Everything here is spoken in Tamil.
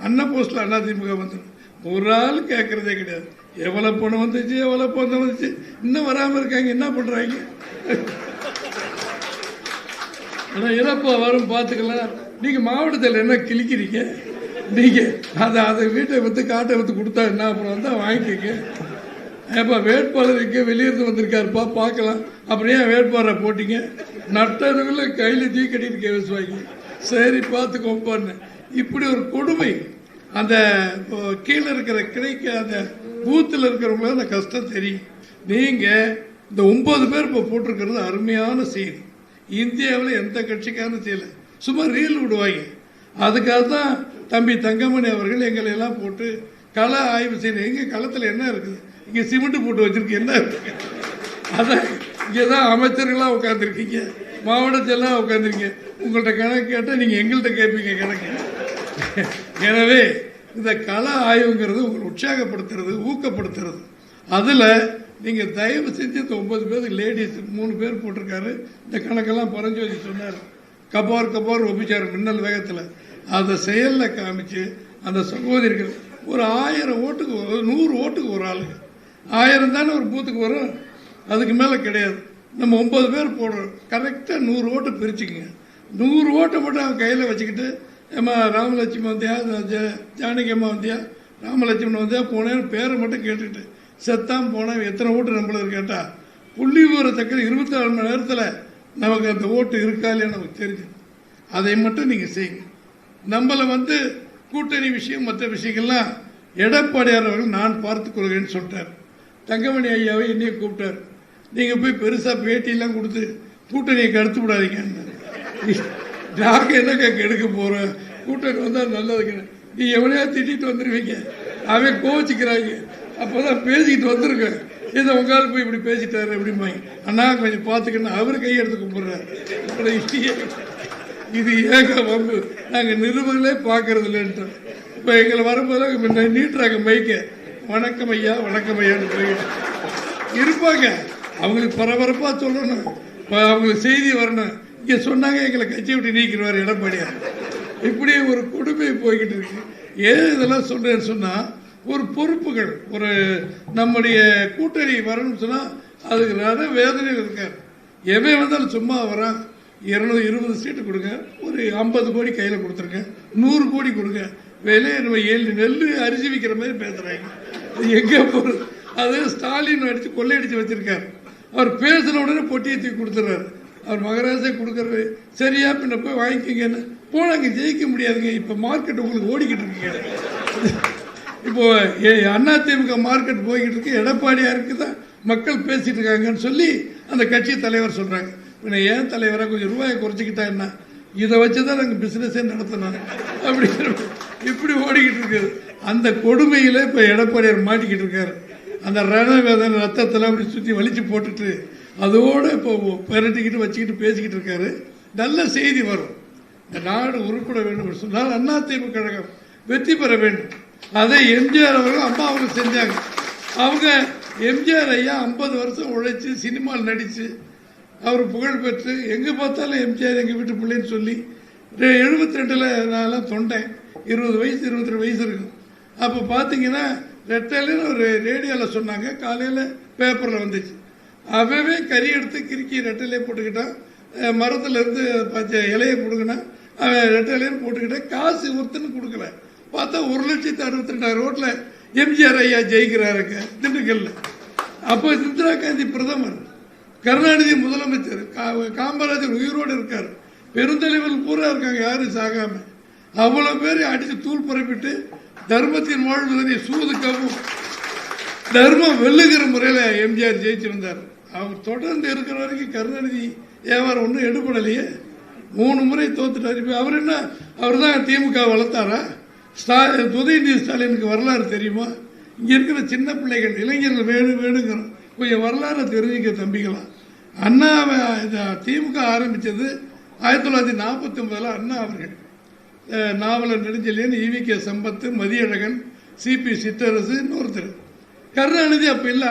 அண்ணன் போஸ்ட்ல அதிமுக வந்துடும். ஒரு ஆள் கேட்கறதே கிடையாது. எவ்வளவு பணம் வந்துச்சு, எவ்வளவு பணம் வந்துச்சு, இன்னும் வராம இருக்காங்க. என்ன பண்றாங்க? ஆனா இறப்பா வரும் பார்த்துக்கலாம். நீங்க மாவட்டத்தில் என்ன கிழிக்கிறீங்க? நீங்க அதை வீட்டை வித்து காட்டை வித்து கொடுத்தா என்ன, அப்புறம் வந்தா வாங்கிக்கங்க. ஏப்பா வேட்பாளர் எங்கே வெளியிருந்து வந்திருக்காருப்பா பார்க்கலாம். அப்புறம் ஏன் வேட்பாளரை போட்டீங்க? நட்டதுல கையில தீ கட்டிட்டு கேசுவாங்க. சரி பார்த்துக்கோப்பான்னு. இப்படி ஒரு கொடுமை. அந்த கீழே இருக்கிற கிடைக்க அந்த பூத்தில் இருக்கிறவங்களுக்கு அந்த கஷ்டம் தெரியும். நீங்க இந்த 9 பேர் இப்போ போட்டிருக்கிறது அருமையான செய்தி. இந்தியாவில் எந்த கட்சிக்காரும் செய்யல. சும்மா ரீல் விடுவாங்க. அதுக்காக தான் தம்பி தங்கமணி அவர்கள் எங்களை எல்லாம் போட்டு கள ஆய்வு செய்யணும். எங்க களத்தில் என்ன இருக்குது? இங்க சிமெண்ட் போட்டு வச்சிருக்கு, என்ன இருக்கு? அதான் இங்கதான் அமைச்சர்களாக உட்காந்துருக்கீங்க, மாவட்டத்தெல்லாம் உட்காந்துருக்கீங்க. உங்கள்கிட்ட கணக்கு கேட்டால் நீங்க எங்கள்கிட்ட கேட்பீங்க கணக்கு. எனவே இந்த கள ஆய்வுங்கிறது உங்களை உற்சாகப்படுத்துறது, ஊக்கப்படுத்துறது. அதுல நீங்க தயவு செஞ்சு இந்த 9 பேர் லேடிஸ் 3 பேர் போட்டிருக்காரு. இந்த கணக்கெல்லாம் பரஞ்சோதி சொன்னார். கபார் ஒப்பிச்சார் மின்னல் வேகத்தில். அதை செயலில் காமிச்சு அந்த சகோதரிகள் ஒரு 1000 ஓட்டுக்கு 100 ஓட்டுக்கு ஒரு ஆளுங்க 1000 தானே ஒரு பூத்துக்கு வரும். அதுக்கு மேலே கிடையாது. நம்ம 9 பேர் போடுறோம். கரெக்டாக 100 ஓட்டு பிரிச்சுக்குங்க. 100 ஓட்டை மட்டும் அவன் கையில் வச்சுக்கிட்டு, ஏம்மா ராமலட்சுமி வந்தியா, ஜானகி அம்மா வந்தியா, ராமலட்சுமி வந்தியா போனேன்னு பேரை மட்டும் கேட்டுக்கிட்டு செத்தான் போனேன். எத்தனை ஓட்டு நம்மளுக்கு கேட்டா புள்ளி விவரத்தக்க 24 மணி நேரத்தில் நமக்கு அந்த ஓட்டு இருக்கா இல்லையா நமக்கு தெரிஞ்சு. அதை மட்டும் நீங்க செய்யுங்க. நம்மள கூட்டணி விஷயம் மற்ற விஷயங்கள்லாம் எடப்பாடியார் அவர்கள் நான் பார்த்துக் கொள்கிறேன்னு சொல்லிட்டார். தங்கமணி ஐயாவை என்னைய கூப்பிட்டார். நீங்க போய் பெருசா பேட்டியெல்லாம் கொடுத்து கூட்டணியை கடுத்து விடாதீங்க. நாங்க என்ன எடுக்க போறோம்? கூட்டணி வந்தா நல்லதுக்கு. நீ எவனையா திட்டிட்டு வந்துருவீங்க, அவன் கோவிச்சுக்கிறாங்க. அப்பதான் பேசிக்கிட்டு வந்திருக்க. இதை உங்களால் போய் இப்படி பேசிட்டாரு அப்படிம்பாங்க. அண்ணா கொஞ்சம் பார்த்துக்கணும். அவரு கையெடுத்து கும்பிடுறாரு. இது ஏக வம்பு. நாங்க நிருபங்களே பார்க்கறது இல்லைன்ட்டு இப்ப எங்களை வரும்போது நீட்டுறாங்க மைக்க. வணக்கம் ஐயா, வணக்கம் ஐயான்னு இருப்பாங்க. அவங்களுக்கு பரபரப்பா சொல்லணும், அவங்களுக்கு செய்தி வரணும். இங்க சொன்னாங்க எங்களை கட்சி விட்டு நீக்கிடுவார் எடப்பாடியார். இப்படி ஒரு கொடுமை போய்கிட்டு இருக்கு. ஏன் இதெல்லாம் சொல்றேன்னு சொன்னா, ஒரு பொறுப்புகள், ஒரு நம்முடைய கூட்டணி வரணும்னு சொன்னா அதுக்கு நிறைய வேதனைகள் இருக்காரு. எவன் வந்தாலும் சும்மா வரான். 220 சீட்டு கொடுங்க, ஒரு 50 கோடி கையில கொடுத்துருங்க, 100 கோடி கொடுங்க, விலையை நம்ம 7 நெல்லு அரிசி விற்கிற மாதிரி பேசுறாங்க. எங்க போறது? அது ஸ்டாலின் அடிச்சு கொள்ளையடிச்சு வச்சிருக்காரு. அவர் பேசின உடனே பொட்டியை தூக்கி கொடுத்துறாரு. அவர் மகராஜை கொடுக்கறது சரியா, பின்ன போய் வாங்கிக்கங்கன்னு போனாங்க. ஜெயிக்க முடியாதுங்க. இப்ப மார்க்கெட் உங்களுக்கு ஓடிக்கிட்டு இருக்கீங்க. இப்போ அதிமுக மார்க்கெட் போய்கிட்டு இருக்கு. எடப்பாடியாருக்கு தான் மக்கள் பேசிட்டு இருக்காங்கன்னு சொல்லி அந்த கட்சி தலைவர் சொல்றாங்க. ஏன் தலைவரை கொஞ்சம் ரூபாயை குறைச்சிக்கிட்டா என்ன, இதை வச்சுதான் நாங்க பிசினஸே நடத்தினோம் அப்படிங்கிற இப்படி ஓடிக்கிட்டு இருக்கு. அந்த கொடுமையில இப்ப எடப்பாடியார் மாட்டிக்கிட்டு இருக்காரு. அந்த ரணவேதனை ரத்தத்தில் அப்படி சுற்றி வலிச்சு போட்டுட்டு அதோட இப்போ பெரட்டிக்கிட்டு வச்சுக்கிட்டு பேசிக்கிட்டு இருக்காரு. நல்ல செய்தி வரும். இந்த நாடு உருப்பட வேண்டும் சொன்னால் அதிமுக கழகம் வெற்றி பெற வேண்டும். அதை எம்ஜிஆர் அவர்கள் அம்மா அவர்கள் செஞ்சாங்க. அவங்க எம்ஜிஆர் ஐயா 50 வருஷம் உழைச்சு சினிமாவில் நடிச்சு அவர் புகழ் பெற்று எங்க பார்த்தாலும் எம்ஜிஆர் எங்க வீட்டு பிள்ளைன்னு சொல்லி 72ல் நான் தொண்டேன். 20 வயசு 22 வயசு இருக்கு. அப்ப பாத்தீங்கன்னா ரெட்டலைன்னு ஒரு ரேடியோவில் சொன்னாங்க. காலையில பேப்பர்ல வந்துச்சு. அவவே கறி எடுத்து கிறுக்கி ரெட்டலையே போட்டுக்கிட்டான். மரத்துல இருந்து இலையை போட்டுக்கினா அவன் ரெட்டலைன்னு போட்டுக்கிட்டான். காசு ஒருத்தன்னு கொடுக்கல. பார்த்தா 1,62,000 ரோட்ல எம்ஜிஆர் ஐயா ஜெயிக்கிறாருங்க திண்டுக்கல்ல. அப்போ இந்திரா காந்தி பிரதமர், கருணாநிதி முதலமைச்சர், காமராஜர் உயிரோடு இருக்காரு, பெருந்தலைவர் பூரா இருக்காங்க, யாரும் சாகாம. அவ்வளவு பேர் அடிச்சு தூள் பரப்பிட்டு தர்மத்தின் வாழ்வதனை சூதுக்கவும் தர்மம் வெல்லுகிற முறையில எம்ஜிஆர் ஜெயிச்சு வந்தார். அவர் தொடர்ந்து இருக்கிற வரைக்கும் கருணாநிதி வியாபாரம் ஒன்றும் எடுபடலையே. 3 முறை தோத்துட்டாரு. அவர் என்ன, அவர் தான் திமுக வளர்த்தாரா? உதயநிதி ஸ்டாலினுக்கு வரலாறு தெரியுமா? இங்க இருக்கிற சின்ன பிள்ளைகள் இளைஞர்கள் வேணுங்கிறோம். கொஞ்சம் வரலாறு தெரிஞ்சுக்க தம்பிக்கலாம். அண்ணா திமுக ஆரம்பிச்சது 1949 அண்ணா அவர்கள். நாவலர் நெடுஞ்செழியன், ஈவி கே சம்பத்து, மதியழகன், சிபி சிற்றரசு, இன்னொருத்தர். கருணாநிதி அப்ப இல்ல.